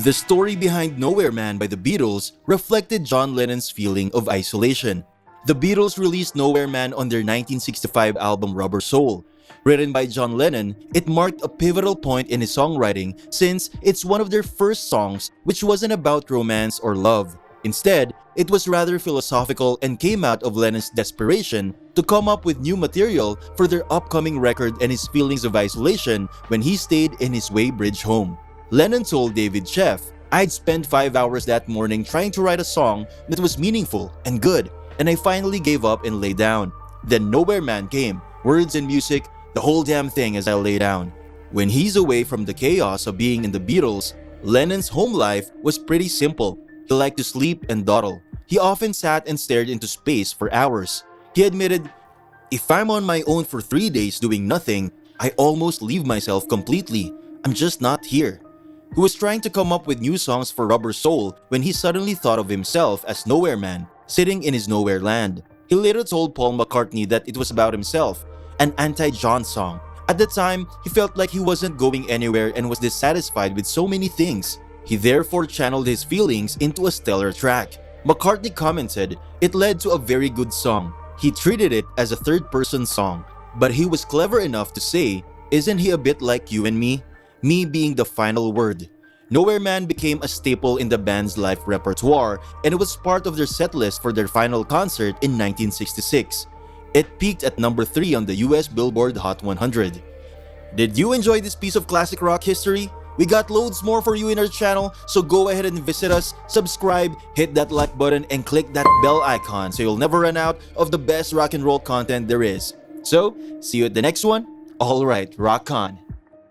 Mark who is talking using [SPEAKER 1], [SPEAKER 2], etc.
[SPEAKER 1] The story behind Nowhere Man by the Beatles reflected John Lennon's feeling of isolation. The Beatles released Nowhere Man on their 1965 album Rubber Soul. Written by John Lennon, it marked a pivotal point in his songwriting since it's one of their first songs which wasn't about romance or love. Instead, it was rather philosophical and came out of Lennon's desperation to come up with new material for their upcoming record and his feelings of isolation when he stayed in his Weybridge home. Lennon told David Sheff, "I'd spent 5 hours that morning trying to write a song that was meaningful and good, and I finally gave up and lay down. Then Nowhere Man came, words and music, the whole damn thing as I lay down." When he's away from the chaos of being in the Beatles, Lennon's home life was pretty simple. He liked to sleep and dawdle. He often sat and stared into space for hours. He admitted, "If I'm on my own for 3 days doing nothing, I almost leave myself completely. I'm just not here." He was trying to come up with new songs for Rubber Soul when he suddenly thought of himself as Nowhere Man, sitting in his nowhere land. He later told Paul McCartney that it was about himself, an anti-John song. At the time, he felt like he wasn't going anywhere and was dissatisfied with so many things. He therefore channeled his feelings into a stellar track. McCartney commented, "It led to a very good song. He treated it as a third-person song. But he was clever enough to say, isn't he a bit like you and me? Me being the final word." Nowhere Man became a staple in the band's live repertoire, and it was part of their setlist for their final concert in 1966. It peaked at number 3 on the US Billboard Hot 100. Did you enjoy this piece of classic rock history? We got loads more for you in our channel, so go ahead and visit us, subscribe, hit that like button, and click that bell icon so you'll never run out of the best rock and roll content there is. So, see you at the next one. Alright, rock on.